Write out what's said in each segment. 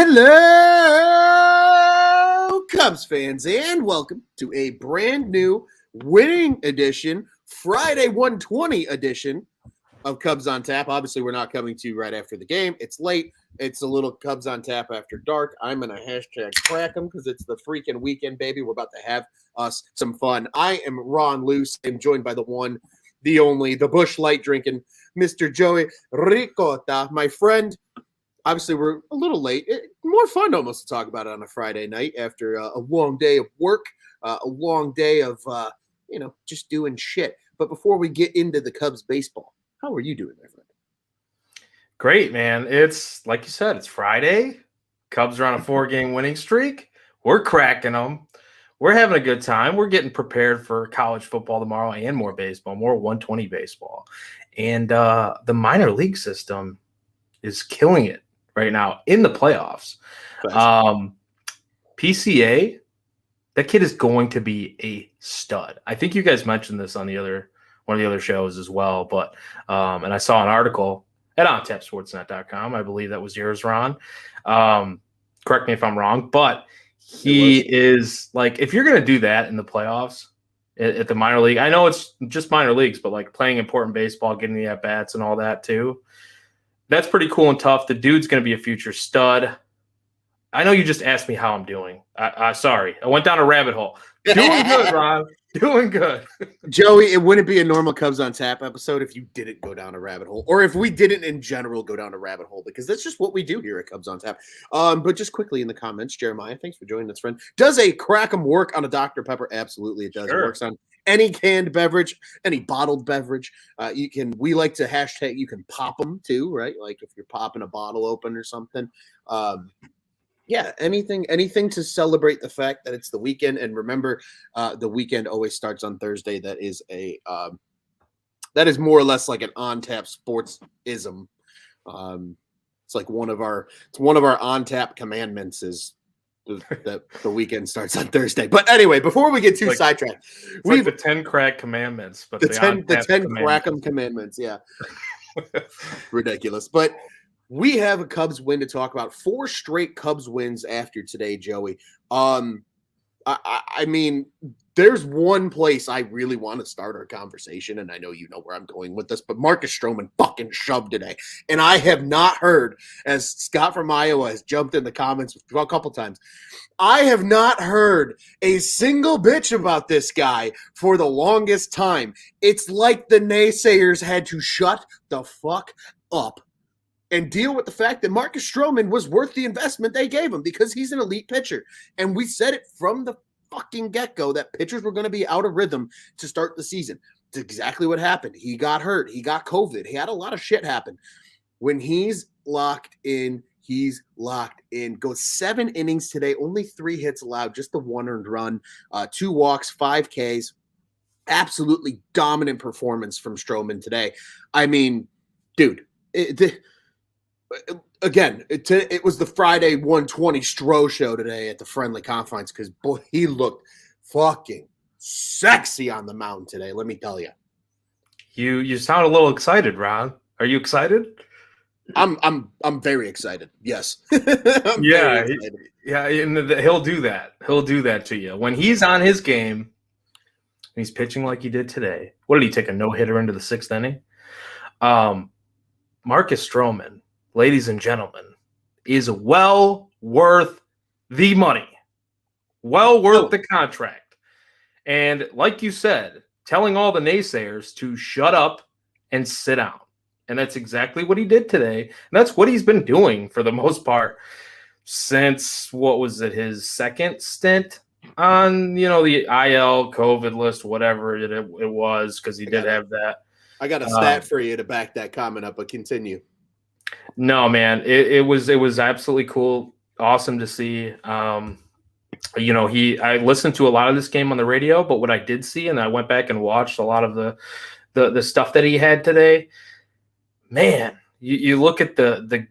Hello, Cubs fans, and welcome to a brand new winning edition, Friday 120 edition of Cubs on Tap. Obviously, we're not coming to you right after the game. It's late. It's a little Cubs on Tap after dark. I'm going to hashtag crack them because it's the freaking weekend, baby. We're about to have us some fun. I am Ron Luce. I'm joined by the one, the only, the Busch Light drinking Mr. Joey Ricotta, my friend. Obviously, we're a little late. More fun almost to talk about it on a Friday night after a long day of work, a long day of, just doing shit. But before we get into the Cubs baseball, how are you doing, my friend? Great, man. It's, like you said, it's Friday. Cubs are on a 4-game winning streak. We're cracking them. We're having a good time. We're getting prepared for college football tomorrow and more baseball, more 120 baseball. And the minor league system is killing it right now in the playoffs. PCA, that kid is going to be a stud. I think you guys mentioned this on one of the other shows as well, but and I saw an article at ontapsportsnet.com. I believe that was yours, Ron. Correct me if I'm wrong, but he is like, if you're going to do that in the playoffs at the minor league, I know it's just minor leagues, but like playing important baseball, getting the at-bats and all that too, that's pretty cool and tough. The dude's going to be a future stud. I know you just asked me how I'm doing. Sorry. I went down a rabbit hole. Doing good, Ron. Doing good. Joey, it wouldn't be a normal Cubs on Tap episode if you didn't go down a rabbit hole, or if we didn't in general go down a rabbit hole, because that's just what we do here at Cubs on Tap. But just quickly in the comments, Jeremiah, thanks for joining us, friend. Does a Crack'em work on a Dr. Pepper? Absolutely, it does. Sure. It works on any canned beverage, any bottled beverage. We like to hashtag, you can pop them too, right? Like if you're popping a bottle open or something. Yeah, anything to celebrate the fact that it's the weekend. And remember, the weekend always starts on Thursday. That is more or less like an on-tap sports-ism. It's like one of our on-tap commandments is that the weekend starts on Thursday. But anyway, before we get too sidetracked, we've the 10 crack commandments, but the 10 Crack'em commandments, yeah. Ridiculous. But we have a Cubs win to talk about. 4 straight Cubs wins after today, Joey. I mean, there's one place I really want to start our conversation, and I know you know where I'm going with this, but Marcus Stroman fucking shoved today. And I have not heard, as Scott from Iowa has jumped in the comments a couple times, I have not heard a single bitch about this guy for the longest time. It's like the naysayers had to shut the fuck up and deal with the fact that Marcus Stroman was worth the investment they gave him because he's an elite pitcher. And we said it from the fucking get-go that pitchers were going to be out of rhythm to start the season. It's exactly what happened. He got hurt. He got COVID. He had a lot of shit happen. When he's locked in, he's locked in. Goes 7 innings today, only 3 hits allowed, just the 1 earned run, 2 walks, 5 Ks. Absolutely dominant performance from Stroman today. I mean, dude, it was the Friday 120 Stro show today at the Friendly Confines because, boy, he looked fucking sexy on the mound today, let me tell you. You sound a little excited, Ron. Are you excited? I'm very excited. Yes. And he'll do that. He'll do that to you. When he's on his game and he's pitching like he did today. What did he take, a no-hitter into the 6th inning? Marcus Stroman, ladies and gentlemen, is well worth the money, well worth the contract. And like you said, telling all the naysayers to shut up and sit down. And that's exactly what he did today. And that's what he's been doing for the most part since, what was it, his 2nd stint on, the IL COVID list, whatever it was, because he did have that. I got a stat for you to back that comment up, but continue. No, man, it was absolutely cool, awesome to see. I listened to a lot of this game on the radio, but what I did see, and I went back and watched a lot of the stuff that he had today. Man, you look at the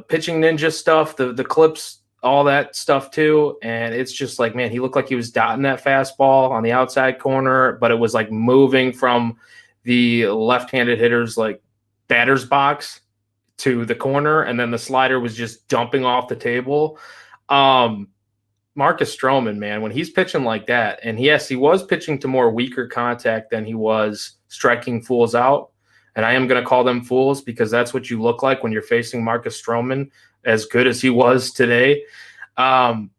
pitching ninja stuff, the clips, all that stuff too, and it's just like, man, he looked like he was dotting that fastball on the outside corner, but it was like moving from the left-handed hitters like batter's box to the corner, and then the slider was just dumping off the table. Marcus Stroman, man, when he's pitching like that, and yes, he was pitching to more weaker contact than he was striking fools out. And I am going to call them fools because that's what you look like when you're facing Marcus Stroman, as good as he was today. But,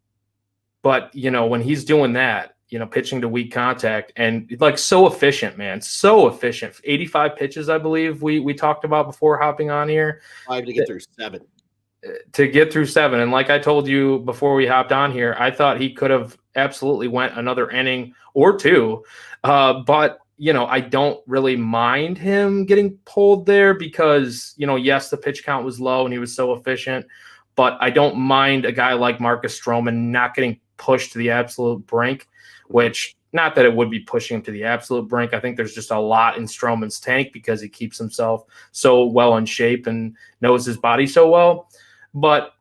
when he's doing that, pitching to weak contact and like so efficient, man, so efficient. 85 pitches, I believe we talked about before hopping on here. 5 to get through 7. To get through 7. And like I told you before we hopped on here, I thought he could have absolutely went another inning or 2. But, I don't really mind him getting pulled there because, yes, the pitch count was low and he was so efficient, but I don't mind a guy like Marcus Stroman not getting pushed to the absolute brink, which not that it would be pushing him to the absolute brink. I think there's just a lot in Stroman's tank because he keeps himself so well in shape and knows his body so well. But,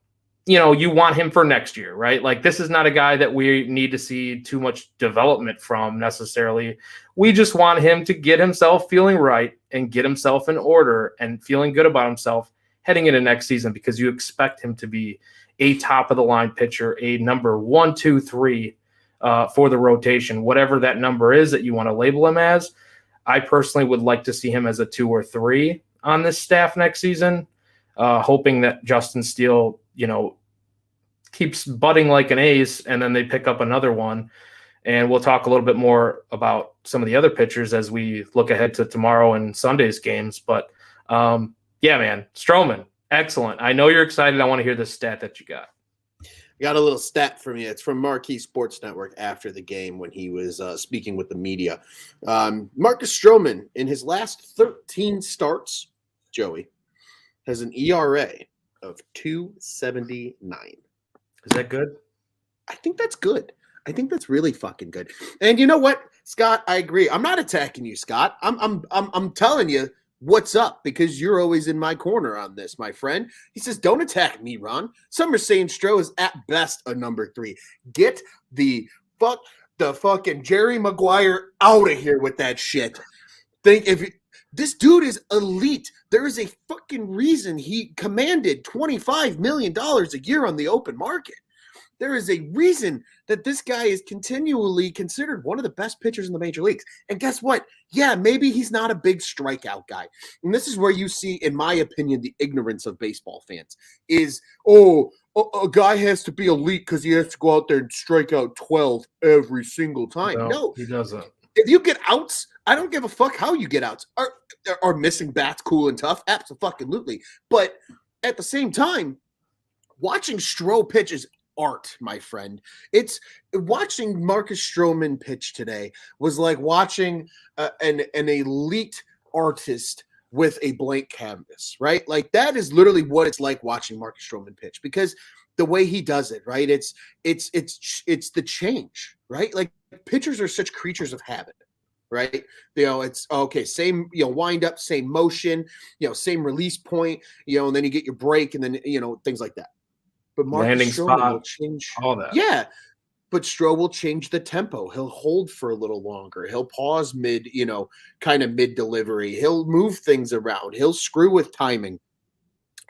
you want him for next year, right? Like, this is not a guy that we need to see too much development from necessarily. We just want him to get himself feeling right and get himself in order and feeling good about himself heading into next season, because you expect him to be a top of the line pitcher, a number 1, 2, 3 for the rotation, whatever that number is that you want to label him as. I personally would like to see him as a 2 or 3 on this staff next season, hoping that Justin Steele, keeps butting like an ace, and then they pick up another one. And we'll talk a little bit more about some of the other pitchers as we look ahead to tomorrow and Sunday's games. But yeah, man, Stroman, excellent. I know you're excited. I want to hear this stat that you got. I got a little stat from you. It's from Marquee Sports Network after the game when he was speaking with the media. Marcus Stroman, in his last 13 starts, Joey, has an ERA of 2.79. Is that good? I think that's good. I think that's really fucking good. And you know what, Scott? I agree. I'm not attacking you, Scott. I'm telling you what's up because you're always in my corner on this, my friend. He says, "Don't attack me, Ron." Some are saying Stroh is at best a number 3. Get the fucking Jerry Maguire out of here with that shit. This dude is elite. There is a fucking reason he commanded $25 million a year on the open market. There is a reason that this guy is continually considered one of the best pitchers in the major leagues. And guess what? Yeah, maybe he's not a big strikeout guy. And this is where you see, in my opinion, the ignorance of baseball fans is, a guy has to be elite because he has to go out there and strike out 12 every single time. No, he doesn't. If you get outs, I don't give a fuck how you get outs. Are missing bats cool and tough? Absolutely. But at the same time, watching Stroh pitch is art, my friend. It's watching Marcus Stroman pitch today was like watching an elite artist with a blank canvas, right? Like that is literally what it's like watching Marcus Stroman pitch because the way he does it, right? It's the change, right? Like pitchers are such creatures of habit, right? It's okay, same, wind up, same motion, same release point, and then you get your break and then, things like that. But Marcus landing Stroman spot, will change all that. Yeah. But Stroh will change the tempo. He'll hold for a little longer. He'll pause kind of mid delivery. He'll move things around. He'll screw with timing.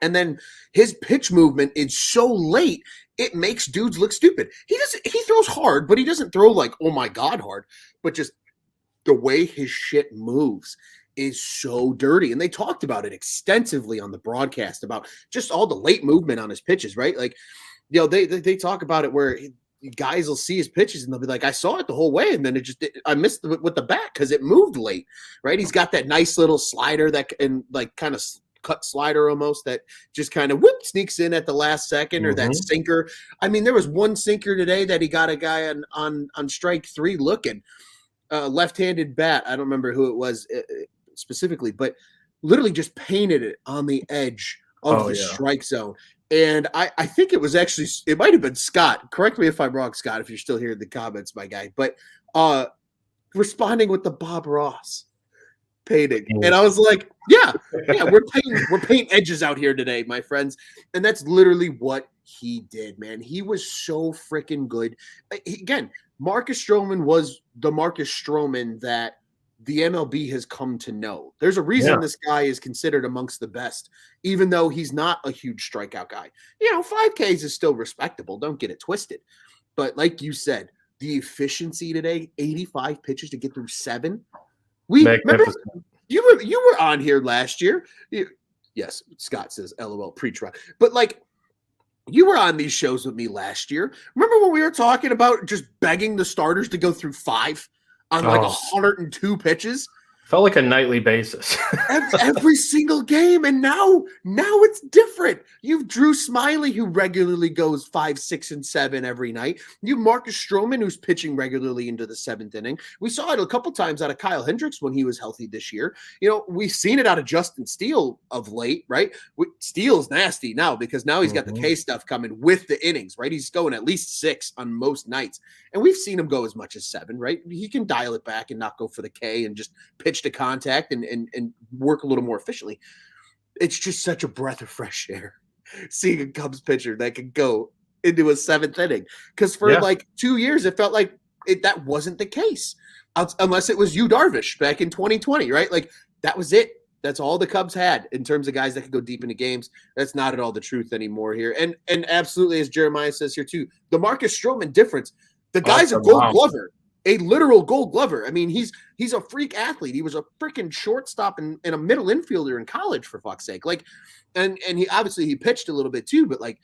And then his pitch movement is so late, it makes dudes look stupid. He throws hard, but he doesn't throw like, oh my God, hard. But just the way his shit moves is so dirty. And they talked about it extensively on the broadcast about just all the late movement on his pitches, right? Like, they talk about it where guys will see his pitches and they'll be like, I saw it the whole way. And then I missed it with the bat because it moved late, right? He's got that nice little slider and like kind of cut slider almost that just kind of sneaks in at the last second, or that sinker. I mean, there was one sinker today that he got a guy on strike 3 looking, left-handed bat. I don't remember who it was specifically, but literally just painted it on the edge of the strike zone. And I think it was actually, it might have been Scott. Correct me if I'm wrong, Scott, if you're still here in the comments, my guy. But responding with the Bob Ross painting. And I was like, yeah, we're painting edges out here today, my friends. And that's literally what he did, man. He was so freaking good. Again, Marcus Stroman was the Marcus Stroman that the MLB has come to know. There's a reason Yeah. this guy is considered amongst the best, even though he's not a huge strikeout guy. 5Ks is still respectable. Don't get it twisted. But like you said, the efficiency today, 85 pitches to get through 7. We remember you were on here last year. Yes, Scott says LOL pre-try. But like you were on these shows with me last year. Remember when we were talking about just begging the starters to go through 5 on like 102 pitches? Felt like a nightly basis. every single game, and now it's different. You've Drew Smiley, who regularly goes 5, 6, and 7 every night. You have Marcus Stroman, who's pitching regularly into the 7th inning. We saw it a couple times out of Kyle Hendricks when he was healthy this year. We've seen it out of Justin Steele of late, right? Steele's nasty now because now he's got the K stuff coming with the innings, right? He's going at least 6 on most nights, and we've seen him go as much as 7, right? He can dial it back and not go for the K and just pitch to contact and work a little more efficiently. It's just such a breath of fresh air seeing a Cubs pitcher that could go into a 7th inning. Because for like 2 years, it felt like that wasn't the case, unless it was Yu Darvish back in 2020, right? Like that was it. That's all the Cubs had in terms of guys that could go deep into games. That's not at all the truth anymore here. And absolutely, as Jeremiah says here too, the Marcus Stroman difference. The guy's a Gold Glover. A literal Gold Glover. I mean, he's a freak athlete. He was a freaking shortstop and a middle infielder in college, for fuck's sake. Like, and he obviously he pitched a little bit too, but like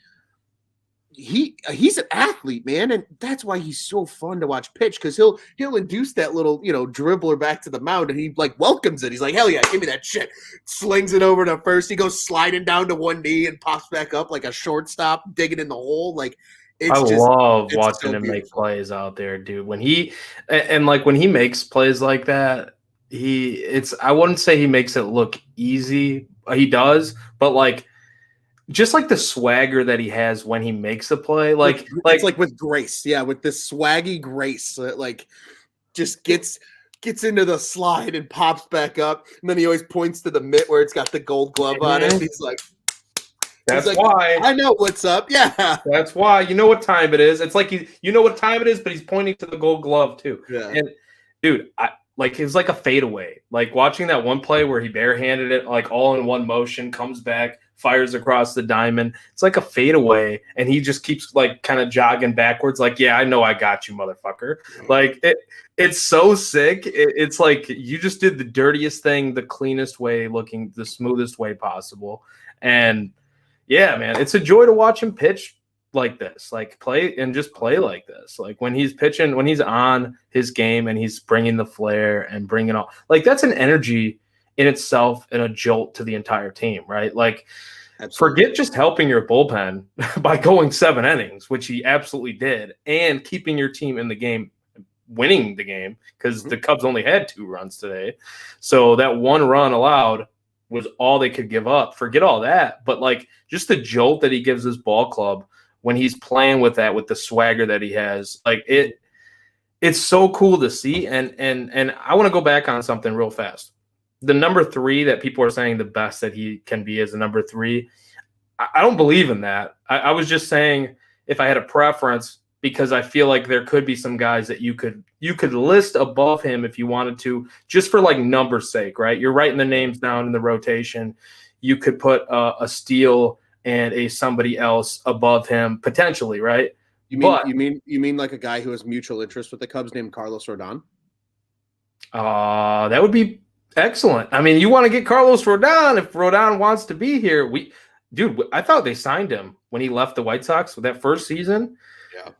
he's an athlete, man, and that's why he's so fun to watch pitch because he'll induce that little dribbler back to the mound and he like welcomes it. He's like, hell yeah, give me that shit. Slings it over to first. He goes sliding down to one knee and pops back up like a shortstop digging in the hole. Like. I love watching him make plays out there, dude. When he makes plays like that, I wouldn't say he makes it look easy. He does, but like just like the swagger that he has when he makes a play, it's like with grace, with this swaggy grace, like just gets into the slide and pops back up, and then he always points to the mitt where it's got the Gold Glove on it. He's like. That's why I know what's up. Yeah. That's why you know what time it is. It's like you know what time it is, but he's pointing to the Gold Glove too. Yeah. And dude, it was like a fadeaway. Like watching that one play where he barehanded it, like all in one motion, comes back, fires across the diamond. It's like a fadeaway, and he just keeps like kind of jogging backwards. Like, yeah, I know I got you, motherfucker. Like it's so sick. It's like you just did the dirtiest thing, the cleanest way, looking the smoothest way possible, and. Yeah, man, it's a joy to watch him pitch like this, like play like this. Like when he's pitching, when he's on his game and he's bringing the flair and bringing all, like that's an energy in itself and a jolt to the entire team, right? Like forget just helping your bullpen by going 7 innings, which he absolutely did, and keeping your team in the game, winning the game because the Cubs only had 2 runs today. So that 1 run allowed was all they could give up. Forget all that. But like just the jolt that he gives his ball club when he's playing with that, with the swagger that he has, like it's so cool to see. And I want to go back on something real fast. The number 3 that people are saying the best that he can be is a number 3. I don't believe in that. I was just saying if I had a preference, because I feel like there could be some guys that you could list above him if you wanted to, just for like numbers' sake, right? You're writing the names down in the rotation. You could put a Steele and a somebody else above him potentially, right? You mean like a guy who has mutual interest with the Cubs named Carlos Rodon? That would be excellent. I mean, you want to get Carlos Rodon if Rodon wants to be here. I thought they signed him when he left the White Sox with that first season. Yeah.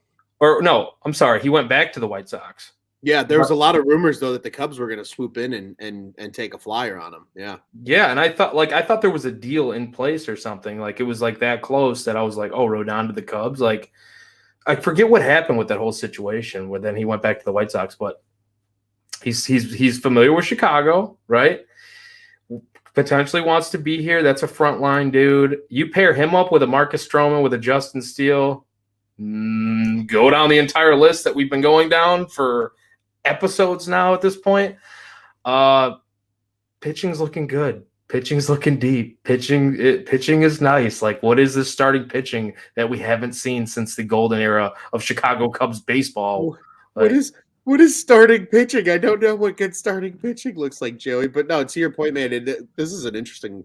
Or no, I'm sorry, he went back to the White Sox. Yeah, there was a lot of rumors though that the Cubs were going to swoop in and take a flyer on him. Yeah. Yeah, and I thought there was a deal in place or something. Like it was like that close that I was like, oh, Rodon to the Cubs. Like I forget what happened with that whole situation where then he went back to the White Sox, but he's familiar with Chicago, right? Potentially wants to be here. That's a frontline dude. You pair him up with a Marcus Stroman, with a Justin Steele. Go down the entire list that we've been going down for episodes now at this point. Pitching's looking good. Pitching's looking deep. Pitching is nice. Like, what is this starting pitching that we haven't seen since the golden era of Chicago Cubs baseball? What is What is starting pitching? I don't know what good starting pitching looks like, Joey. But no, to your point, man, this is an interesting.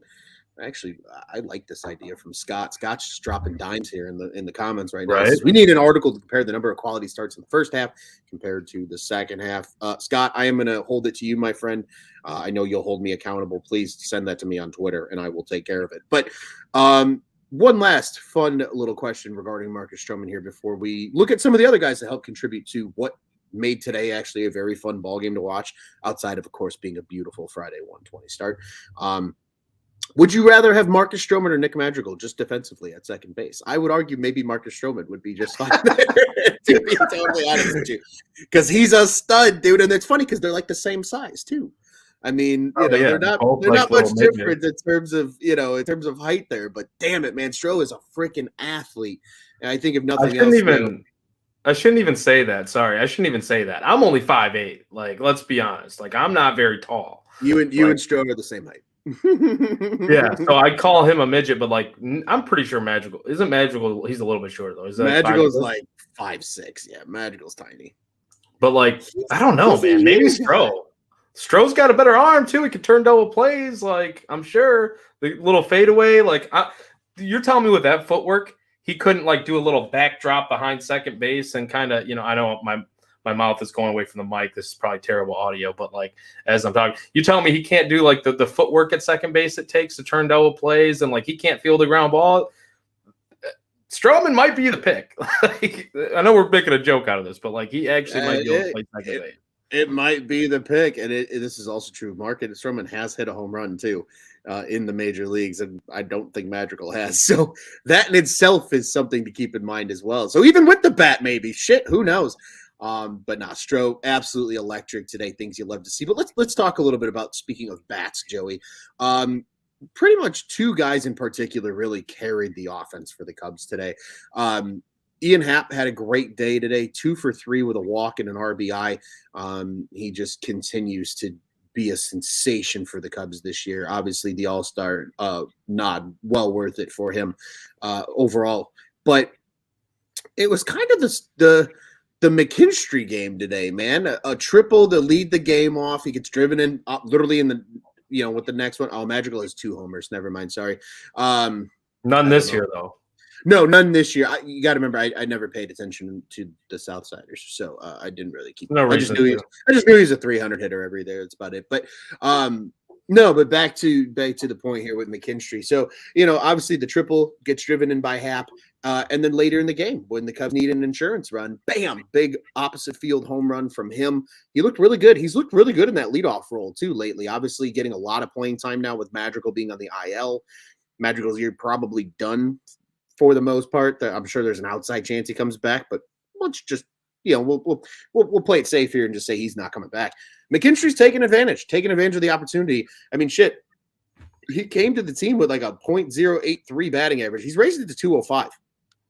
Actually, I like this idea from Scott. Scott's just dropping dimes here in the comments right now. He Right. says, we need an article to compare the number of quality starts in the first half compared to the second half. Scott, I am going to hold it to you, my friend. I know you'll hold me accountable. Please send that to me on Twitter, and I will take care of it. But one last fun little question regarding Marcus Stroman here before we look at some of the other guys that help contribute to what made today actually a very fun ball game to watch, outside of course, being a beautiful Friday 120 start. Would you rather have Marcus Stroman or Nick Madrigal just defensively at second base? I would argue maybe Marcus Stroman would be just fine there, to be totally honest with you, because he's a stud, dude. And it's funny because they're like the same size too. I mean, they're not much different in terms of height there. But damn it, man, Stro is a freaking athlete, and I think if nothing else, I shouldn't even say that. Sorry, I shouldn't even say that. I'm only 5'8". Like, let's be honest. Like, I'm not very tall. You and Stro are the same height. Yeah, so I call him a midget, but like I'm pretty sure Magical isn't Magical. He's a little bit shorter though. Is that Magical's like 5'6"? Yeah, Magical's tiny. But like I don't know, man. Maybe Stro's got a better arm too. He can turn double plays. Like I'm sure the little fadeaway. Like you're telling me with that footwork, he couldn't like do a little backdrop behind second base and kind of I know my mouth is going away from the mic. This is probably terrible audio, but like as I'm talking, you tell me he can't do like the footwork at second base it takes to turn double plays, and like he can't field the ground ball. Stroman might be the pick. Like, I know we're making a joke out of this, but like he actually might be able to play second base. It might be the pick, and this is also true. Marcus Stroman has hit a home run too in the major leagues, and I don't think Madrigal has. So that in itself is something to keep in mind as well. So even with the bat, maybe who knows? But nah, Stro absolutely electric today. Things you love to see. But let's talk a little bit about, speaking of bats, Joey. Pretty much two guys in particular really carried the offense for the Cubs today. Ian Happ had a great day today, 2 for 3 with a walk and an RBI. He just continues to be a sensation for the Cubs this year. Obviously, the All-Star nod, well worth it for him overall. But it was kind of the McKinstry game today, man. A triple to lead the game off. He gets driven in literally in the with the next one. Oh, Madrigal has 2 homers. Never mind. Sorry. None this year though. No, none this year. You got to remember, I never paid attention to the Southsiders, so I didn't really keep. No reason. I just knew he was a 300 hitter every day. That's about it. But no, but back to the point here with McKinstry. So obviously the triple gets driven in by Happ, and then later in the game when the Cubs need an insurance run, bam, big opposite field home run from him. He looked really good. He's looked really good in that leadoff role too lately. Obviously, getting a lot of playing time now with Madrigal being on the IL. Madrigal's year probably done for the most part. I'm sure there's an outside chance he comes back, but let's just we'll play it safe here and just say he's not coming back. McKinstry's taking advantage of the opportunity. I mean, shit, he came to the team with like a .083 batting average. He's raised it to 205.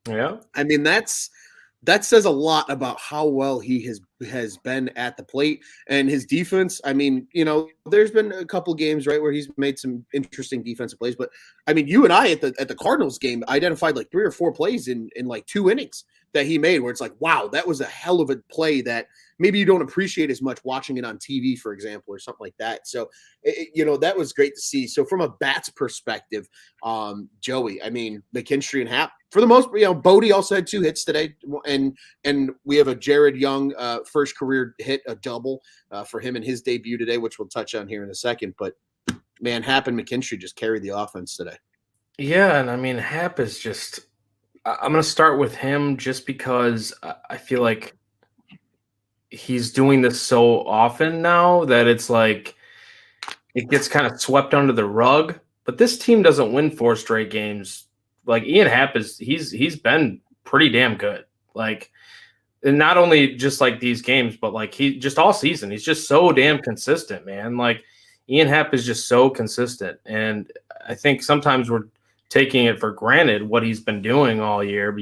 Yeah, I mean that says a lot about how well he has been at the plate and his defense. I mean, there's been a couple games right where he's made some interesting defensive plays, but I mean, you and I at the Cardinals game identified like 3 or 4 plays in like 2 innings that he made where it's like, wow, that was a hell of a play that maybe you don't appreciate as much watching it on TV, for example, or something like that. So, that was great to see. So from a bats perspective, Joey, I mean, McKinstry and Happ, for the most, Bodie also had 2 hits today, and we have a Jared Young first career hit, a double for him in his debut today, which we'll touch on here in a second. But man, Happ and McKinstry just carried the offense today. Yeah, and I mean, Happ is just. I'm going to start with him just because I feel like he's doing this so often now that it's like it gets kind of swept under the rug. But this team doesn't win 4 straight games. Like Ian Happ he's been pretty damn good. Like, and not only just like these games, but like he just all season, he's just so damn consistent, man. Like Ian Happ is just so consistent. And I think sometimes we're taking it for granted what he's been doing all year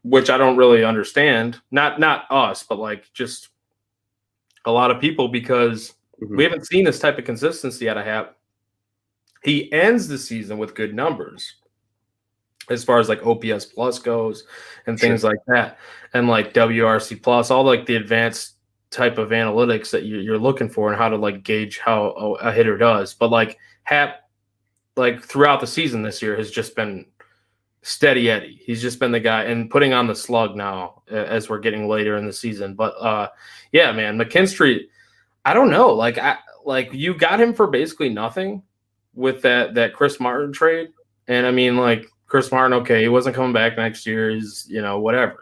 which I don't really understand. Not us, but like just a lot of people, because we haven't seen this type of consistency out of Happ. He ends the season with good numbers. as far as like OPS plus goes and Sure. things like that, and like WRC plus, all like the advanced type of analytics that you're looking for and how to like gauge how a hitter does. But like Hap, like throughout the season this year has just been steady Eddie. He's just been the guy and putting on the slug now as we're getting later in the season. But yeah, man, McKinstry, I don't know. Like you got him for basically nothing with that Chris Martin trade. And I mean, like Chris Martin, okay, he wasn't coming back next year. He's, whatever.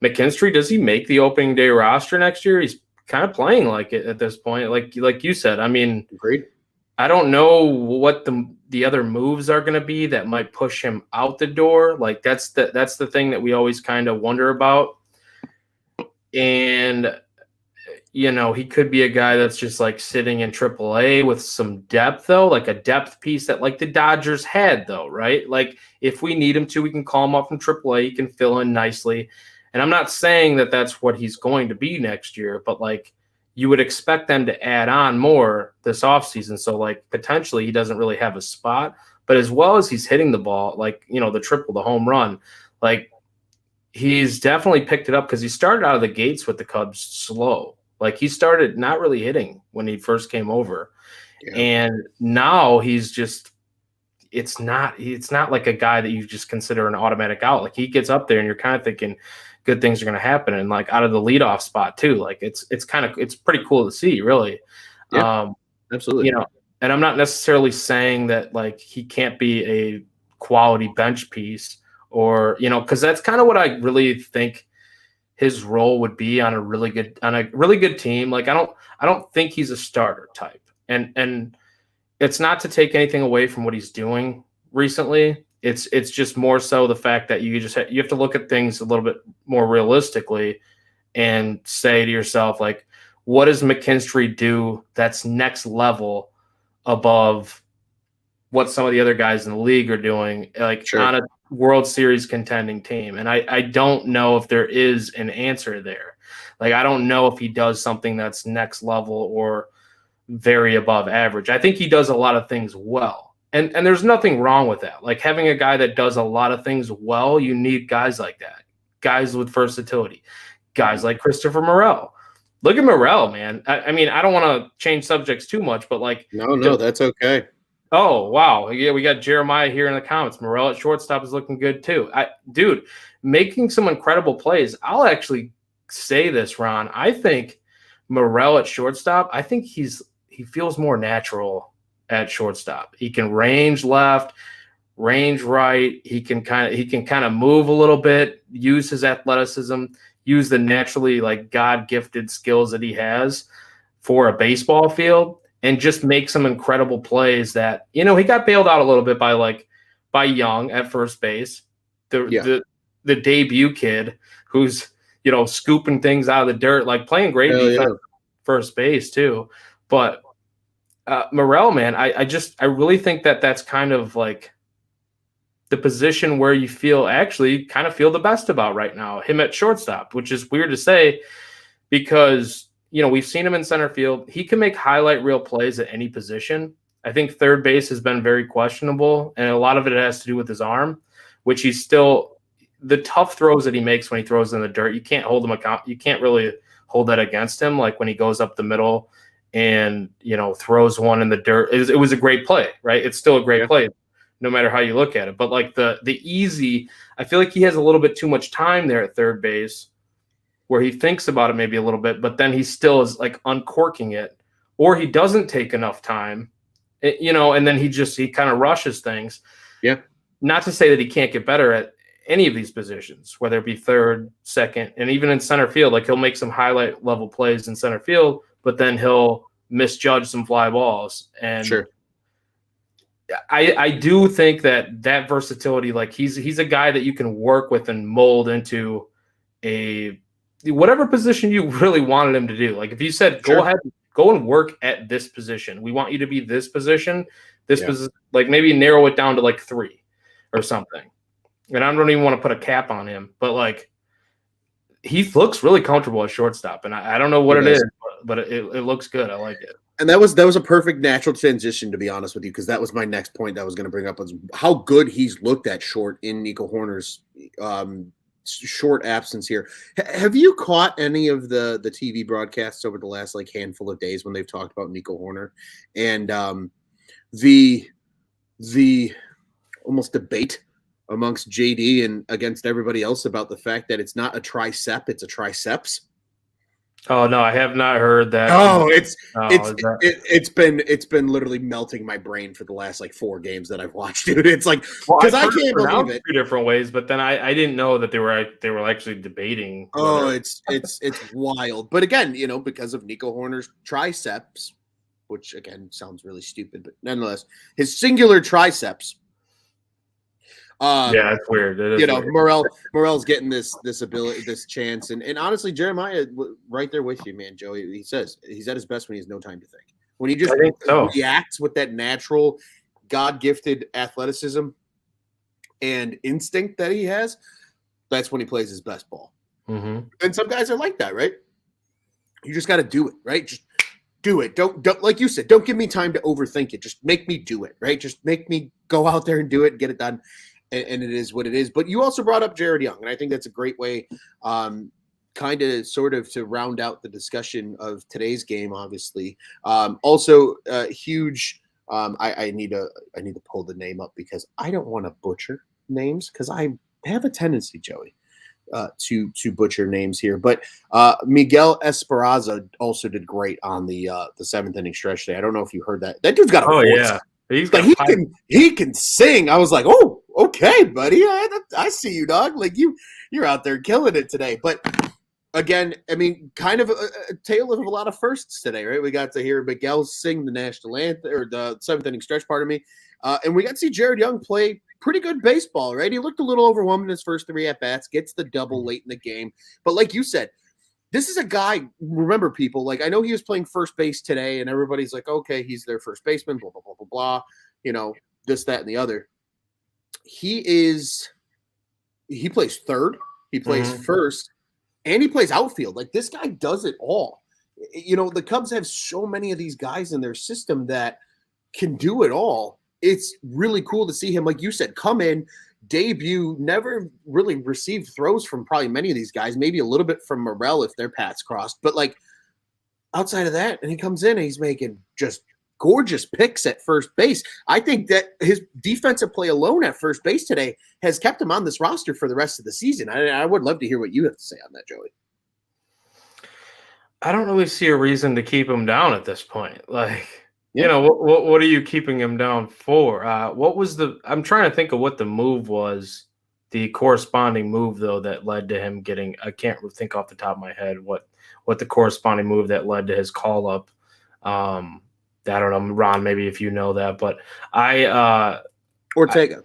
McKinstry, does he make the opening day roster next year? He's kind of playing like it at this point. Like you said, I mean, Agreed. I don't know what the other moves are going to be that might push him out the door. Like that's the thing that we always kind of wonder about. And he could be a guy that's just like sitting in AAA with some depth, though, like a depth piece that like the Dodgers had, though, right? Like if we need him to, we can call him up from AAA. He can fill in nicely. And I'm not saying that that's what he's going to be next year, but like you would expect them to add on more this offseason. So like potentially he doesn't really have a spot, but as well as he's hitting the ball, like, the triple, the home run, like he's definitely picked it up because he started out of the gates with the Cubs slow. Like he started not really hitting when he first came over. Yeah. And now he's just, it's not like a guy that you just consider an automatic out. Like he gets up there and you're kind of thinking good things are going to happen. And like out of the leadoff spot too, like it's pretty cool to see, really. Yeah, absolutely. And I'm not necessarily saying that like he can't be a quality bench piece or, cause that's kind of what I really think his role would be on a really good team. Like I don't think he's a starter type. And it's not to take anything away from what he's doing recently. It's just more so the fact that you have to look at things a little bit more realistically and say to yourself, like, what does McKinstry do that's next level above what some of the other guys in the league are doing, like on a World Series contending team? And I don't know if there is an answer there. Like, I don't know if he does something that's next level or very above average. I think he does a lot of things well. And there's nothing wrong with that. Like having a guy that does a lot of things well, you need guys like that, guys with versatility, guys like Christopher Morel. Look at Morel, man. I mean, I don't want to change subjects too much, but like, no, that's okay. Oh, wow. Yeah, we got Jeremiah here in the comments. Morel at shortstop is looking good too. Dude, making some incredible plays. I'll actually say this, Ron. I think Morel at shortstop, I think he feels more natural at shortstop. He can range left, range right. He can kind of move a little bit, use his athleticism, use the naturally like God-gifted skills that he has for a baseball field, and just make some incredible plays that, he got bailed out a little bit by Young at first base, the debut kid who's, scooping things out of the dirt, like playing great defense first base too. But Morel, man, I really think that that's kind of like the position where you feel the best about right now, him at shortstop, which is weird to say because, we've seen him in center field. He can make highlight reel plays at any position. I think third base has been very questionable, and a lot of it has to do with his arm, which he's still – the tough throws that he makes when he throws in the dirt, you can't hold him account. You can't really hold that against him, like when he goes up the middle and, throws one in the dirt. It was a great play, right? It's still a great play no matter how you look at it. But like the easy – I feel like he has a little bit too much time there at third base where he thinks about it maybe a little bit, but then he still is like uncorking it, or he doesn't take enough time, and then he kind of rushes things. Yeah. Not to say that he can't get better at any of these positions, whether it be third, second, and even in center field. Like he'll make some highlight level plays in center field, but then he'll misjudge some fly balls. And I do think that versatility, like he's a guy that you can work with and mold into whatever position you really wanted him to do. Like if you said, go ahead, go and work at this position. We want you to be this position, position, like maybe narrow it down to like 3 or something. And I don't even want to put a cap on him, but like he looks really comfortable at shortstop. And I don't know what it is, but it looks good. I like it. And that was a perfect natural transition, to be honest with you, because that was my next point that I was going to bring up was how good he's looked at short in Nico Horner's short absence here. Have you caught any of the TV broadcasts over the last like handful of days when they've talked about Nico Horner and the almost debate amongst JD and against everybody else about the fact that it's not a tricep, it's a triceps? Oh no, I have not heard that. Oh, it's been literally melting my brain for the last like 4 games that I've watched, dude. It's like because I can't believe it. 2 different ways, but then I didn't know that they were actually debating. Oh, it's wild. But again, because of Nico Horner's triceps, which again sounds really stupid, but nonetheless, his singular triceps. Yeah, it's weird. It is weird. Morel's getting this ability, this chance, and honestly, Jeremiah, right there with you, man. Joey, he says he's at his best when he has no time to think. When he just reacts with that natural, God-gifted athleticism and instinct that he has, that's when he plays his best ball. Mm-hmm. And some guys are like that, right? You just got to do it, right? Just do it. Don't like you said. Don't give me time to overthink it. Just make me do it, right? Just make me go out there and do it and get it done. And it is what it is. But you also brought up Jared Young, and I think that's a great way, kind of sort of to round out the discussion of today's game. Obviously, also huge. I need to pull the name up because I don't want to butcher names because I have a tendency, Joey, to butcher names here. But Miguel Esperanza also did great on the 7th inning stretch today. I don't know if you heard that. That dude's got a voice. Yeah. He can sing. I was like, oh, okay, buddy. I see you, dog. Like you're out there killing it today. But again, I mean, kind of a tale of a lot of firsts today, right? We got to hear Miguel sing the national anthem or the 7th inning stretch, pardon me. And we got to see Jared Young play pretty good baseball, right? He looked a little overwhelmed in his first 3 at-bats, gets the double late in the game. But like you said, this is a guy, remember people, like I know he was playing first base today and everybody's like, okay, he's their first baseman, blah, blah, blah, blah, blah, this, that, and the other. He plays third, he plays first, and he plays outfield. Like this guy does it all. The Cubs have so many of these guys in their system that can do it all. It's really cool to see him, like you said, come in, debut, never really received throws from probably many of these guys, maybe a little bit from Morel if their paths crossed. But like outside of that, and he comes in and he's making just gorgeous picks at first base. I think that his defensive play alone at first base today has kept him on this roster for the rest of the season. I would love to hear what you have to say on that, Joey. I don't really see a reason to keep him down at this point. Like, what are you keeping him down for? What was I'm trying to think of what the move was, the corresponding move, though, that led to him getting, I can't think off the top of my head what the corresponding move that led to his call up. I don't know, Ron, maybe if you know that, but Ortega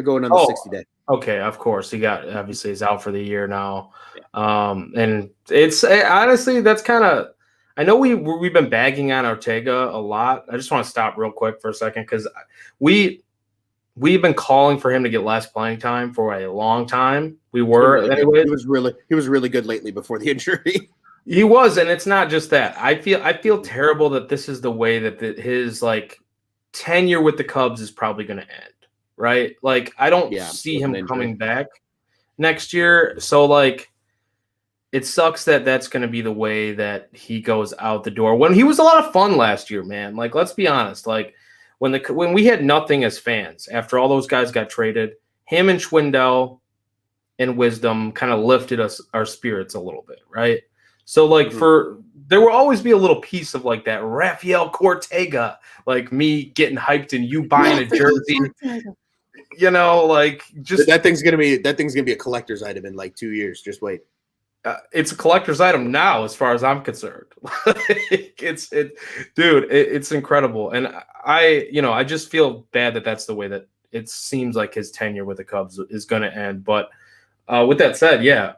going on the 60 day. Okay, of course. He obviously is out for the year now. Yeah. And it's honestly, that's kind of, I know we've been bagging on Ortega a lot. I just want to stop real quick for a second because we've been calling for him to get less playing time for a long time. We were anyway. He was really good lately before the injury. He was, and it's not just that. I feel terrible that this is the way that his like tenure with the Cubs is probably going to end. Right? Like I don't see him coming back next year. So like it sucks that that's going to be the way that he goes out the door. When he was a lot of fun last year, man. Like let's be honest. Like when we had nothing as fans after all those guys got traded, him and Schwindel and Wisdom kind of lifted our spirits a little bit, right? So like there will always be a little piece of like that Rafael Ortega, like me getting hyped and you buying a jersey. Like just that thing's gonna be a collector's item in like 2 years. Just wait. It's a collector's item now, as far as I'm concerned. It's incredible, and I just feel bad that that's the way that it seems like his tenure with the Cubs is going to end. But with that said,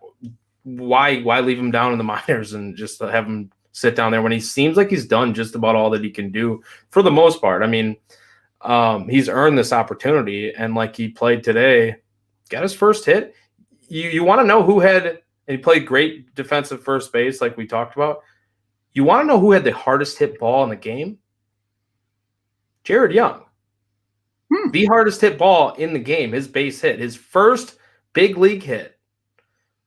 why leave him down in the minors and just have him sit down there when he seems like he's done just about all that he can do for the most part? I mean, he's earned this opportunity, and like he played today, got his first hit. You want to know who had, and he played great defensive first base, like we talked about. You want to know who had the hardest hit ball in the game? Jared Young. The hardest hit ball in the game, his base hit, his first big league hit,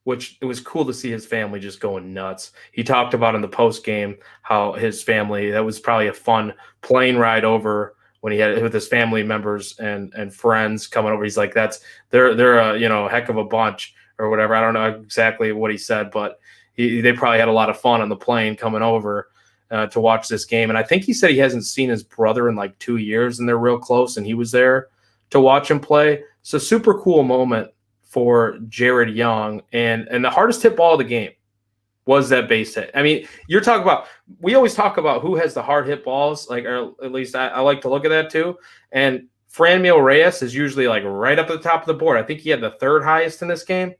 which it was cool to see his family just going nuts. He talked about in the post game how his family, that was probably a fun plane ride over when he had with his family members and friends coming over. He's like, they're a heck of a bunch or whatever. I don't know exactly what he said, but they probably had a lot of fun on the plane coming over to watch this game. And I think he said he hasn't seen his brother in like 2 years, and they're real close, and he was there to watch him play. So super cool moment for Jared Young. And the hardest hit ball of the game was that base hit. I mean, we always talk about who has the hard hit balls, like, or at least I like to look at that too. And Franmil Reyes is usually like right up at the top of the board. I think he had the third highest in this game.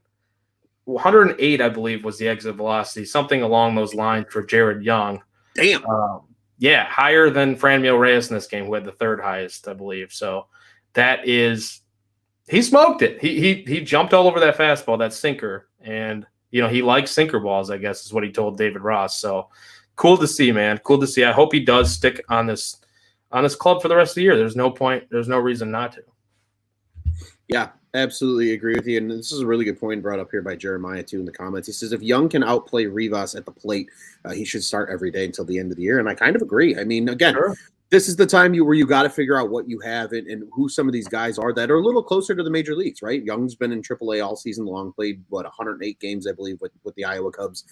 108, I believe, was the exit velocity, something along those lines for Jared Young. Damn. Yeah, higher than Franmil Reyes in this game, who had the third highest, I believe. So he smoked it. He jumped all over that fastball, that sinker, and he likes sinker balls, I guess, is what he told David Ross. So cool to see, man. Cool to see. I hope he does stick on this club for the rest of the year. There's no point. There's no reason not to. Yeah, absolutely agree with you. And this is a really good point brought up here by Jeremiah, too, in the comments. He says, if Young can outplay Rivas at the plate, he should start every day until the end of the year. And I kind of agree. I mean, again, This is the time where you got to figure out what you have and who some of these guys are that are a little closer to the major leagues, right? Young's been in AAA all season long, played, 108 games, I believe, with the Iowa Cubs.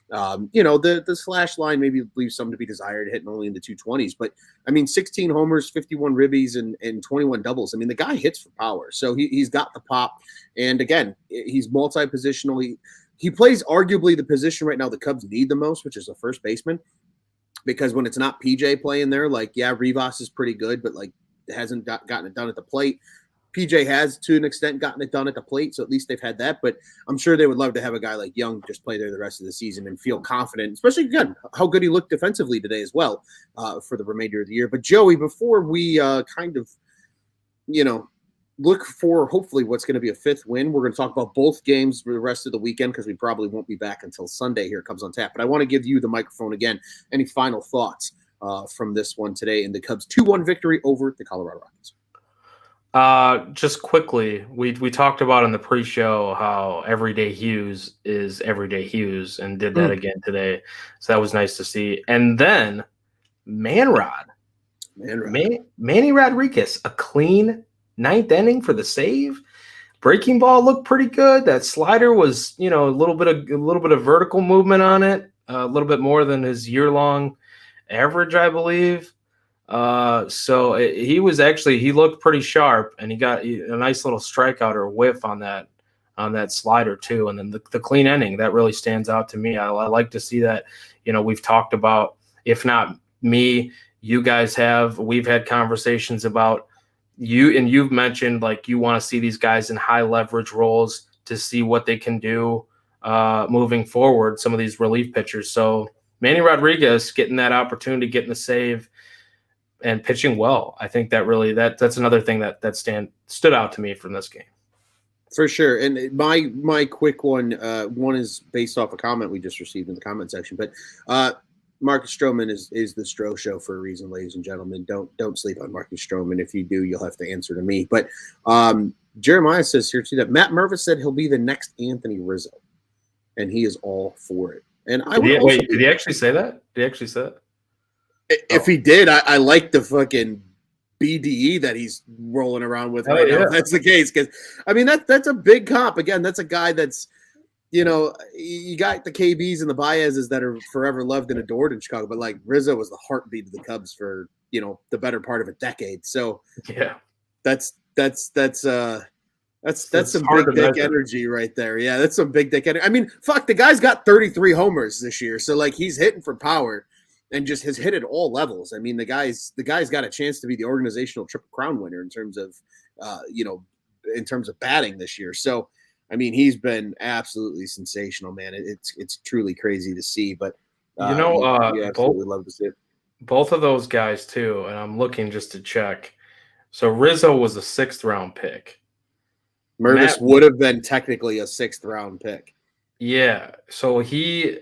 The slash line maybe leaves some to be desired, hitting only in the 220s. But, I mean, 16 homers, 51 ribbies, and 21 doubles. I mean, the guy hits for power. So he's got the pop. And, again, he's multi-positional. He plays arguably the position right now the Cubs need the most, which is a first baseman. Because when it's not PJ playing there, like, yeah, Rivas is pretty good, but, like, hasn't gotten it done at the plate. PJ has, to an extent, gotten it done at the plate, so at least they've had that. But I'm sure they would love to have a guy like Young just play there the rest of the season and feel confident, especially, again, how good he looked defensively today as well for the remainder of the year. But, Joey, before we look for hopefully what's going to be a fifth win, we're going to talk about both games for the rest of the weekend because we probably won't be back until Sunday here. It comes on tap. But I want to give you the microphone again. Any final thoughts from this one today in the Cubs 2-1 victory over the Colorado Rockies? Just quickly, we talked about in the pre-show how Everyday Hughes is Everyday Hughes and did that again today. So that was nice to see. And then Manny Rodriguez, a clean ninth inning for the save. Breaking ball looked pretty good. That slider was, a little bit of vertical movement on it, a little bit more than his year-long average, I believe. So he looked pretty sharp, and he got a nice little strikeout or whiff on that slider too. And then the clean inning, that really stands out to me. I like to see that. We've talked about, if not me, you guys we've had conversations about you've mentioned, like, you want to see these guys in high leverage roles to see what they can do moving forward, some of these relief pitchers. So Manny Rodriguez getting that opportunity, getting the save and pitching well. I think that really that's another thing that stood out to me from this game. For sure. And my quick one is based off a comment we just received in the comment section, but Marcus Stroman is the Stro Show for a reason, ladies and gentlemen. Don't sleep on Marcus Stroman. If you do, you'll have to answer to me. But Jeremiah says here too that Matt Mervis said he'll be the next Anthony Rizzo, and he is all for it. And did he actually say that? Did he actually say that? If he did, I like the fucking BDE that he's rolling around with right now. If that's the case, because I mean that's a big comp. Again, that's a guy that's. You got the KBs and the Baez's that are forever loved and adored in Chicago, but like Rizzo was the heartbeat of the Cubs for the better part of a decade. So yeah, that's some big dick energy right there. Yeah, that's some big dick energy. I mean, fuck, the guy's got 33 homers this year, so like he's hitting for power and just has hit at all levels. I mean, the guy's got a chance to be the organizational Triple Crown winner in terms of batting this year. So. I mean, he's been absolutely sensational, man. It's truly crazy to see, but you absolutely love to see it. Both of those guys too, and I'm looking just to check. So Rizzo was a 6th round pick. Mervis would have been technically a 6th round pick. Yeah. So he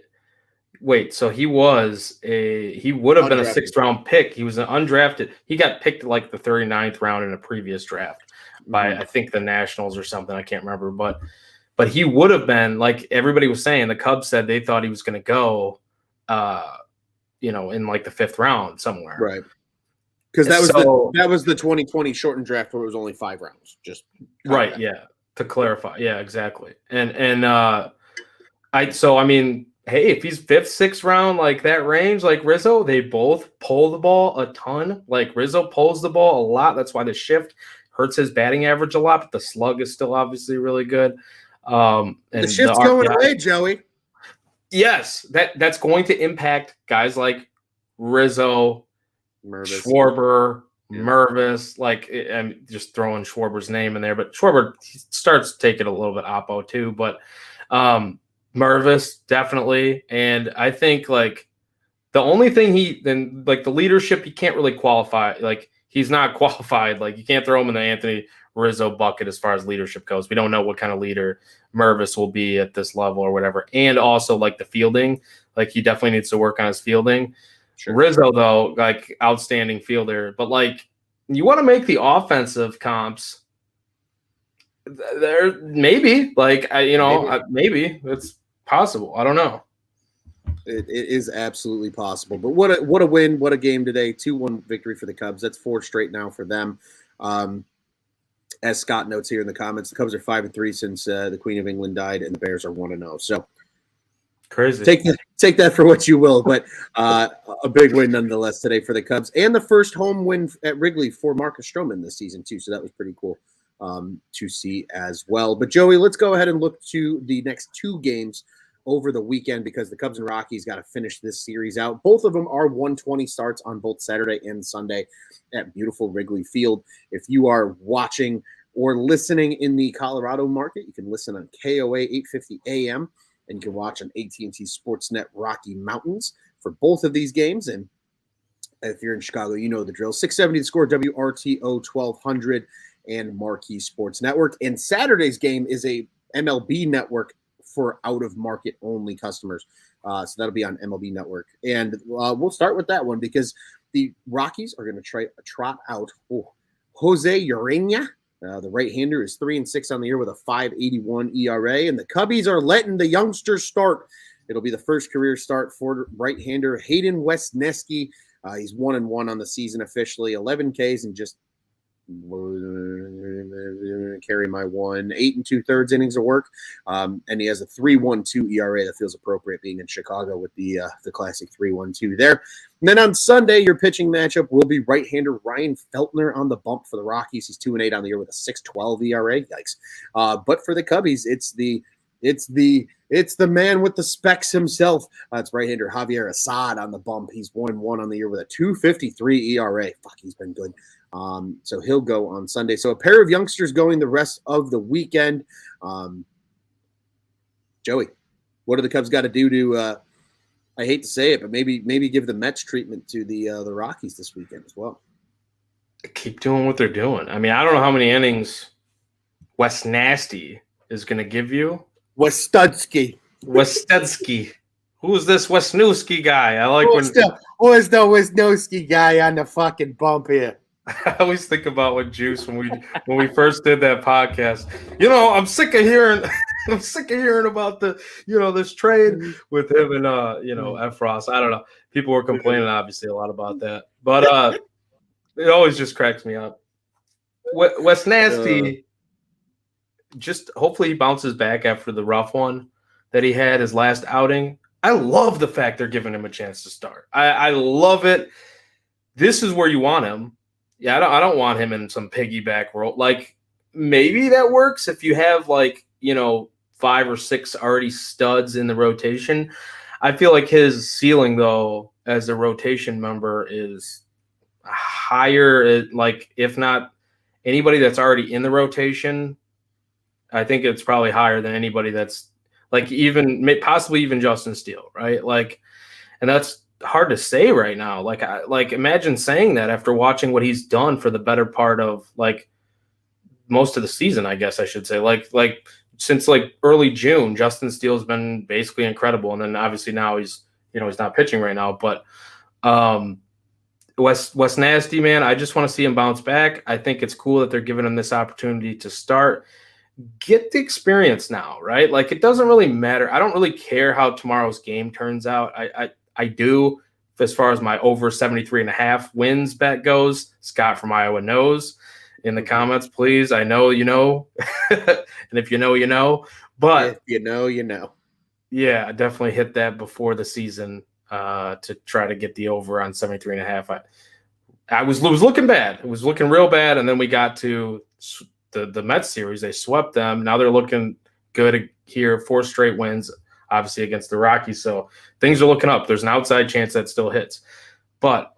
Wait, so he would have been a Undrafted. 6th-round pick. He was an undrafted. He got picked like the 39th round in a previous draft by I think the Nationals or something. I can't remember, but he would have been, like everybody was saying, the Cubs said they thought he was going to go, in like the 5th round somewhere. Right. Because that was the 2020 shortened draft where it was only 5 rounds. Just right, yeah. To clarify, yeah, exactly. And hey, if he's 5th, 6th round, like that range, like Rizzo, they both pull the ball a ton. Like Rizzo pulls the ball a lot. That's why the shift hurts his batting average a lot, but the slug is still obviously really good. And the shift's going away, Joey. Yes, that's going to impact guys like Rizzo, Schwarber, Mervis. Like, I'm just throwing Schwarber's name in there, but Schwarber starts taking a little bit oppo too. But Mervis definitely, and I think like the only thing the leadership, he can't really qualify. Like he's not qualified. Like you can't throw him in the Anthony Rizzo bucket as far as leadership goes. We don't know what kind of leader Mervis will be at this level or whatever. And also like the fielding, like he definitely needs to work on his fielding. Sure. Rizzo though, like outstanding fielder, but like you want to make the offensive comps there. Maybe maybe it's possible. I don't know. It is absolutely possible. But what a win, what a game today. 2-1 victory for the Cubs. That's 4 straight now for them. As Scott notes here in the comments, the Cubs are 5-3 since the Queen of England died, and the Bears are 1-0. So crazy. Take that for what you will, but a big win nonetheless today for the Cubs, and the first home win at Wrigley for Marcus Stroman this season too. So that was pretty cool to see as well. But Joey, let's go ahead and look to the next 2 games over the weekend, because the Cubs and Rockies got to finish this series out. Both of them are 1:20 starts on both Saturday and Sunday at beautiful Wrigley Field. If you are watching or listening in the Colorado market, you can listen on KOA 850 AM, and you can watch on AT&T Sportsnet Rocky Mountains for both of these games. And if you're in Chicago, you know the drill. 670 The Score, WRTO 1200, and Marquee Sports Network. And Saturday's game is a MLB Network for out-of-market only customers. So that'll be on MLB Network. And we'll start with that one because the Rockies are going to trot out Jose Urena. The right-hander is 3-6 on the year with a 5.81 ERA. And the Cubbies are letting the youngsters start. It'll be the first career start for right-hander Hayden Wesneski. He's 1-1 on the season officially, 11 Ks and just carry my 8 2/3 innings of work, and he has a 3.12 ERA that feels appropriate being in Chicago with the classic 3.12 there. And then on Sunday, your pitching matchup will be right-hander Ryan Feltner on the bump for the Rockies. He's 2-8 on the year with a 6.12 ERA. Yikes! But for the Cubbies, it's the man with the specs himself. It's right-hander Javier Assad on the bump. He's 1-1 on the year with a 2.53 ERA. Fuck, he's been good. So he'll go on Sunday. So a pair of youngsters going the rest of the weekend. Joey, what do the Cubs got to do to? I hate to say it, but maybe give the Mets treatment to the Rockies this weekend as well. Keep doing what they're doing. I mean, I don't know how many innings Wes Nasty is going to give you. Westudski. Who's this Wesnowski guy? I like who's the Wesnowski guy on the fucking bump here? I always think about what Juice when we first did that podcast. I'm sick of hearing about this trade with him and Efros. I don't know. People were complaining obviously a lot about that, but it always just cracks me up. Wes Nasty, just hopefully he bounces back after the rough one that he had his last outing. I love the fact they're giving him a chance to start. I love it. This is where you want him. Yeah, I don't want him in some piggyback role. Like maybe that works if you have 5 or 6 already studs in the rotation. I feel like his ceiling though as a rotation member is higher. Like if not anybody that's already in the rotation, I think it's probably higher than anybody that's possibly even Justin Steele, right? And that's hard to say right now. Imagine saying that after watching what he's done for the better part of most of the season, I guess I should say. Since early June, Justin Steele's been basically incredible, and then obviously now he's he's not pitching right now. But Wes Nasty, man, I just want to see him bounce back. I think it's cool that they're giving him this opportunity to start. Get the experience now, right? Like, it doesn't really matter. I don't really care how tomorrow's game turns out. I do, as far as my over 73.5 wins bet goes. Scott from Iowa knows. In the comments, please. I know you know. And if you know, you know. But if you know, you know. Yeah, I definitely hit that before the season to try to get the over on 73.5. I was looking bad. It was looking real bad. And then we got to the Mets series. They swept them. Now they're looking good here. 4 straight wins, obviously, against the Rockies. So things are looking up. There's an outside chance that still hits. But,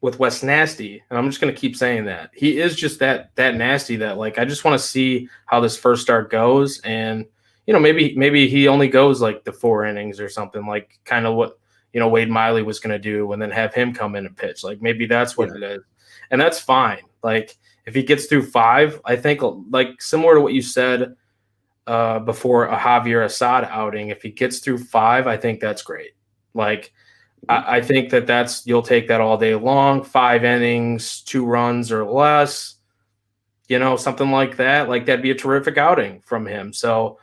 with Wes Nasty, and I'm just going to keep saying that, he is just that nasty that, like, I just want to see how this first start goes. And, maybe he only goes like the 4 innings or something, like kind of what, Wade Miley was going to do, and then have him come in and pitch. Like, maybe that's what it is. And that's fine. Like, if he gets through 5, I think, like, similar to what you said before a Javier Assad outing, if he gets through 5, I think that's great. Like, I think that's you'll take that all day long. 5 innings, 2 runs or less, something like that. Like, that'd be a terrific outing from him. So,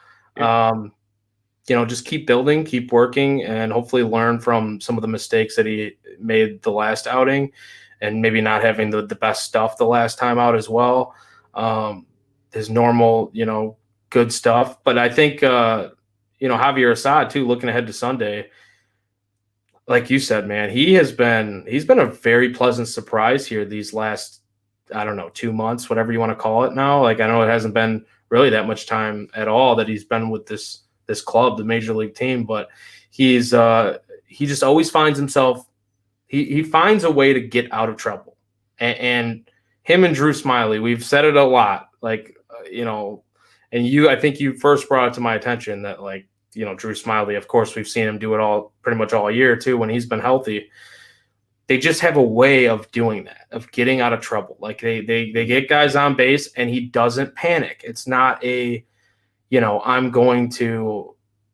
just keep building, keep working, and hopefully learn from some of the mistakes that he made the last outing, and maybe not having the best stuff the last time out as well. His normal, good stuff. But I think, Javier Assad too, looking ahead to Sunday, like you said, man, he's been a very pleasant surprise here these last, 2 months, whatever you want to call it now. Like, I know it hasn't been really that much time at all that he's been with this club, the major league team, but he just always finds himself, he finds a way to get out of trouble. And him and Drew Smiley, we've said it a lot, like, and I think you first brought it to my attention that, like, Drew Smiley, of course, we've seen him do it all pretty much all year too when he's been healthy. They just have a way of doing that, of getting out of trouble. Like, they get guys on base and he doesn't panic. It's not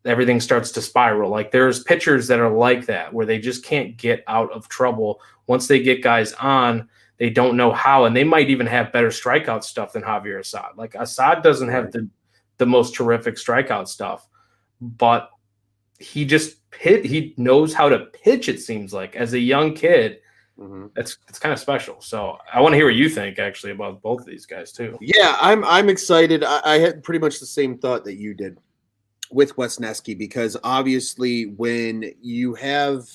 everything starts to spiral. Like, there's pitchers that are like that, where they just can't get out of trouble. Once they get guys on, they don't know how, and they might even have better strikeout stuff than Javier Assad. Like, Assad doesn't have the most terrific strikeout stuff, but he knows how to pitch, it seems like, as a young kid. It's kind of special. So I want to hear what you think, actually, about both of these guys too. Yeah, I'm excited. I had pretty much the same thought that you did with Wesneski, because obviously when you have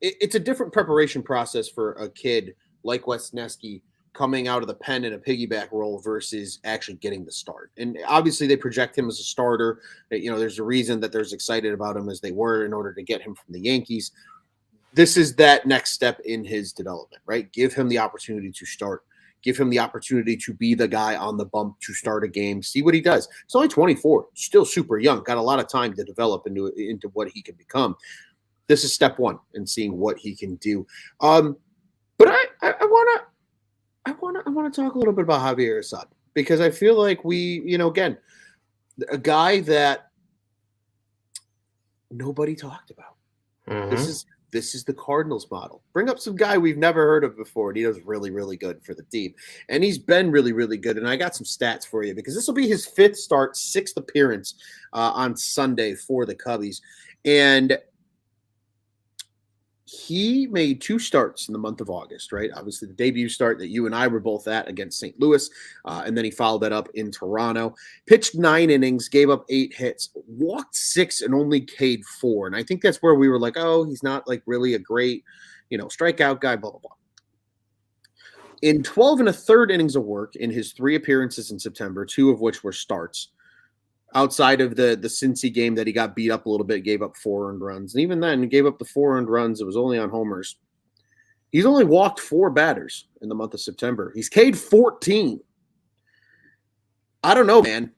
it's a different preparation process for a kid like Wesneski coming out of the pen in a piggyback role versus actually getting the start. And obviously they project him as a starter. There's a reason that they're as excited about him as they were in order to get him from the Yankees. This is that next step in his development, right? Give him the opportunity to start. Give him the opportunity to be the guy on the bump to start a game. See what he does. He's only 24, still super young, got a lot of time to develop into what he can become. This is step 1 in seeing what he can do. But I want to talk a little bit about Javier Assad, because I feel like we, again, a guy that nobody talked about. This is the Cardinals model. Bring up some guy we've never heard of before, and he does really, really good for the team. And he's been really, really good. And I got some stats for you, because this will be his 5th start, 6th appearance on Sunday for the Cubbies. And he made 2 starts in the month of August, right? Obviously, the debut start that you and I were both at against St. Louis, and then he followed that up in Toronto. Pitched 9 innings, gave up 8 hits, walked 6, and only K'd 4. And I think that's where we were like, oh, he's not like really a great, strikeout guy, blah, blah, blah. In 12 1/3 innings of work in his 3 appearances in September, 2 of which were starts, outside of the Cincy game that he got beat up a little bit, gave up 4 earned runs. And even then, he gave up the 4 earned runs. It was only on homers. He's only walked 4 batters in the month of September. He's K'd 14. I don't know, man.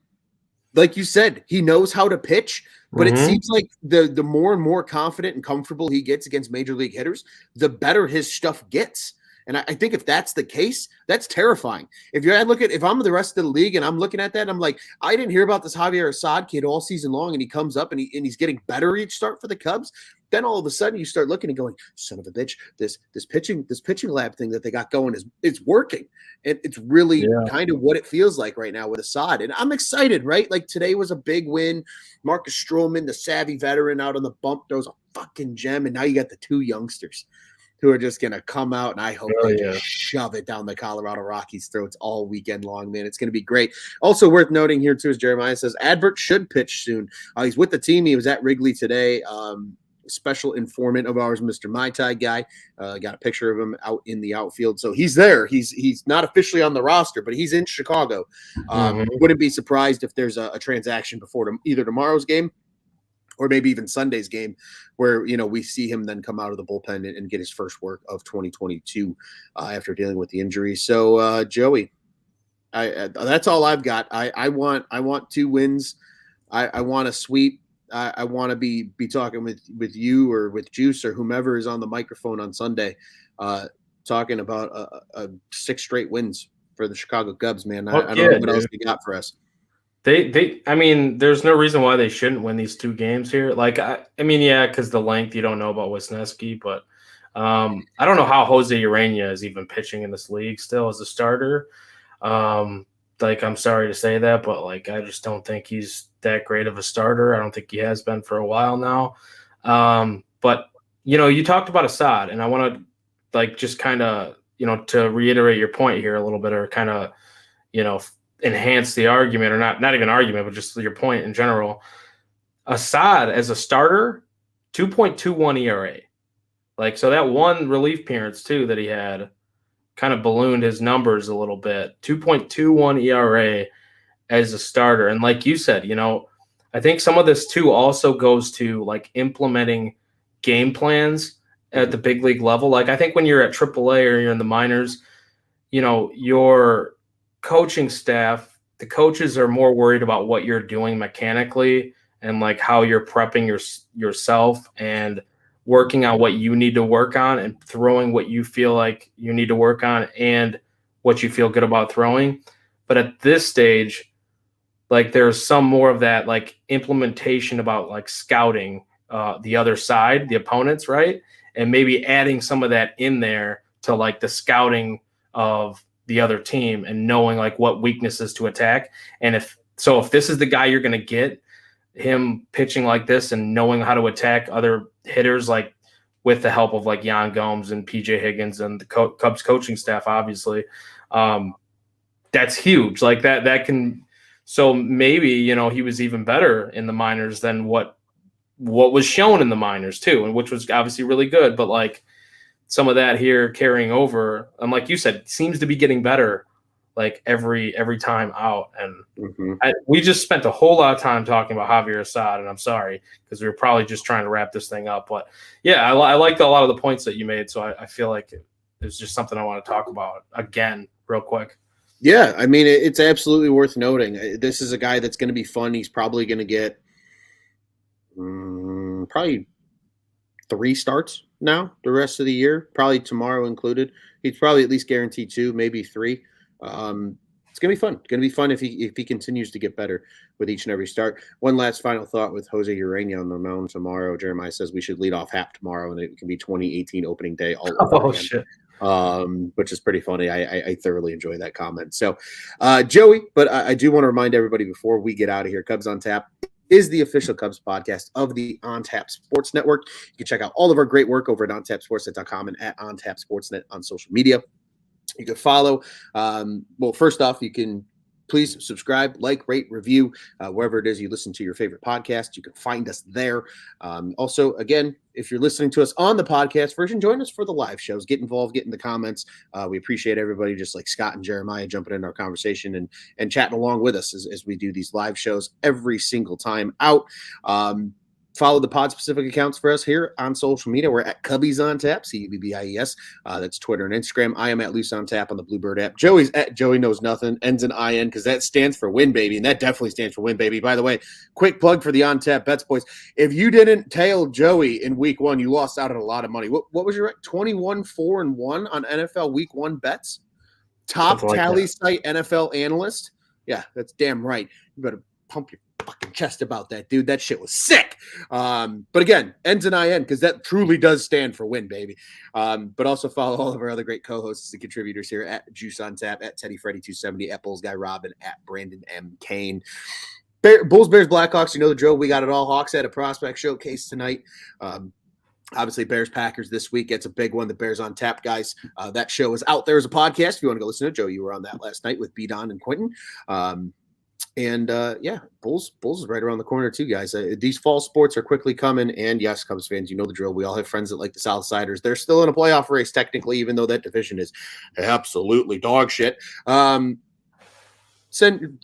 Like you said, he knows how to pitch, but it seems like the more and more confident and comfortable he gets against major league hitters, the better his stuff gets. And I think if that's the case, that's terrifying. If I'm the rest of the league and I'm looking at that, I'm like, I didn't hear about this Javier Assad kid all season long, and he comes up and he's getting better each start for the Cubs. Then all of a sudden you start looking and going, son of a bitch, this pitching lab thing that they got going is working. And it's really kind of what it feels like right now with Assad. And I'm excited, right? Like today was a big win. Marcus Stroman, the savvy veteran out on the bump, throws a fucking gem. And now you got the two youngsters who are just going to come out, and I hope they just shove it down the Colorado Rockies' throats all weekend long, man. It's going to be great. Also worth noting here, too, as Jeremiah says, Advert should pitch soon. He's with the team. He was at Wrigley today. Special informant of ours, Mr. Mai Tai guy. Got a picture of him out in the outfield. So he's there. He's not officially on the roster, but he's in Chicago. Wouldn't be surprised if there's a transaction before either tomorrow's game or maybe even Sunday's game where, we see him then come out of the bullpen and get his first work of 2022 after dealing with the injury. So, Joey, that's all I've got. I want 2 wins. I want a sweep. I want to be talking with you or with Juice or whomever is on the microphone on Sunday, talking about a 6 straight wins for the Chicago Cubs, man. I don't know what else you got for us. I mean, there's no reason why they shouldn't win these 2 games here. Like, I mean, yeah, because the length, you don't know about Wisniewski, but I don't know how Jose Urena is even pitching in this league still as a starter. Like, I'm sorry to say that, but like, I just don't think he's that great of a starter. I don't think he has been for a while now. But you talked about Assad, and I want to like just kind of to reiterate your point here a little bit, or kind of enhance the argument, or not even argument, but just your point in general. Assad as a starter, 2.21 ERA. Like, so that one relief appearance too that he had kind of ballooned his numbers a little bit. 2.21 ERA as a starter. And like you said, I think some of this too also goes to like implementing game plans at the big league level. Like, I think when you're at AAA or you're in the minors, your coaching staff, the coaches are more worried about what you're doing mechanically and like how you're prepping yourself and working on what you need to work on and throwing what you feel like you need to work on and what you feel good about throwing. But at this stage, like, there's some more of that like implementation about like scouting the other side, the opponents, right? And maybe adding some of that in there to like the scouting of the other team and knowing like what weaknesses to attack. And if this is the guy you're going to get, him pitching like this and knowing how to attack other hitters, like with the help of like Yan Gomes and PJ Higgins and the Cubs coaching staff, obviously, that's huge. Like that can, so maybe, he was even better in the minors than what was shown in the minors too, and which was obviously really good. But like some of that here carrying over, and like you said, seems to be getting better like every time out. And we just spent a whole lot of time talking about Javier Assad, and I'm sorry because we were probably just trying to wrap this thing up. But yeah, I liked a lot of the points that you made, so I feel like it's just something I want to talk about again real quick. Yeah, I mean, it's absolutely worth noting. This is a guy that's going to be fun. He's probably going to get probably 3 starts now the rest of the year, probably tomorrow included. He's probably at least guaranteed 2, maybe 3. It's gonna be fun. It's gonna be fun if he continues to get better with each and every start. One last final thought with Jose Urena on the mound tomorrow. Jeremiah says we should lead off Hap tomorrow, and it can be 2018 opening day all over again. Shit. Which is pretty funny. I thoroughly enjoy that comment. So, Joey, but I do want to remind everybody before we get out of here, Cubs on Tap is the official Cubs podcast of the On Tap Sports Network. You can check out all of our great work over at ontapsportsnet.com and at ontapsportsnet on social media. You can follow. Well, first off, you can please subscribe, like, rate, review, wherever it is you listen to your favorite podcast. You can find us there. Also, again, if you're listening to us on the podcast version, join us for the live shows. Get involved, get in the comments. We appreciate everybody, just like Scott and Jeremiah, jumping in our conversation and chatting along with us as we do these live shows every single time out. Follow the pod specific accounts for us here on social media. We're at Cubbies on Tap, CUBBIES. That's Twitter and Instagram. I am at Loose on Tap on the Bluebird app. Joey's at Joey Knows Nothing, ends in IN because that stands for win, baby. And that definitely stands for win, baby. By the way, quick plug for the on tap bets, boys. If you didn't tail Joey in week one, you lost out on a lot of money. What was your 21-4-1 on NFL week one bets? Top Like tally that. site NFL analyst. Yeah, that's damn right. You better pump your fucking chest about that, dude. That shit was sick. But again, ends in IN because that truly does stand for win, baby. But also follow all of our other great co-hosts and contributors here at Juice on Tap, at Teddy Freddy 270, at Bulls Guy Robin, at Brandon M. Kane. Bulls, Bears, Blackhawks, you know the drill. We got it all. Hawks at a prospect showcase tonight. Obviously, Bears Packers this week. It's a big one. The Bears on Tap, guys. That show is out there as a podcast. If you want to go listen to it, Joe, you were on that last night with B Don and Quentin. Yeah, Bulls is right around the corner too, guys. These fall sports are quickly coming, and yes, Cubs fans, you know the drill. We all have friends that like the Southsiders. They're still in a playoff race technically, even though that division is absolutely dog shit.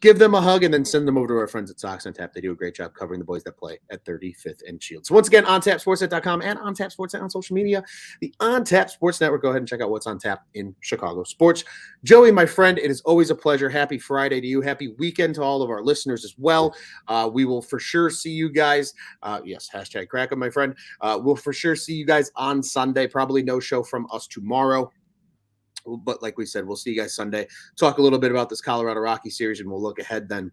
Give them a hug and then send them over to our friends at Sox on Tap. They do a great job covering the boys that play at 35th and Shields. So once again, ontapsportsnet.com and On Tap Sportsnet on social media. The On Tap Sports Network. Go ahead and check out what's on tap in Chicago sports. Joey, my friend, it is always a pleasure. Happy Friday to you. Happy weekend to all of our listeners as well. We will for sure see you guys. Yes, hashtag crack 'em, my friend. We'll for sure see you guys on Sunday. Probably no show from us tomorrow. But like we said, we'll see you guys Sunday. Talk a little bit about this Colorado Rockies series, and we'll look ahead then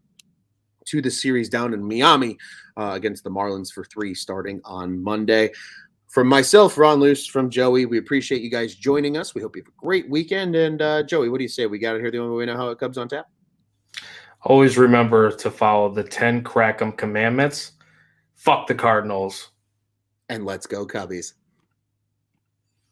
to the series down in Miami against the Marlins for 3 starting on Monday. From myself, Ron Luce, from Joey, we appreciate you guys joining us. We hope you have a great weekend. And Joey, what do you say? We got it here the only way we know how it Cubs on Tap. Always remember to follow the 10 Crack'em commandments. Fuck the Cardinals. And let's go Cubbies.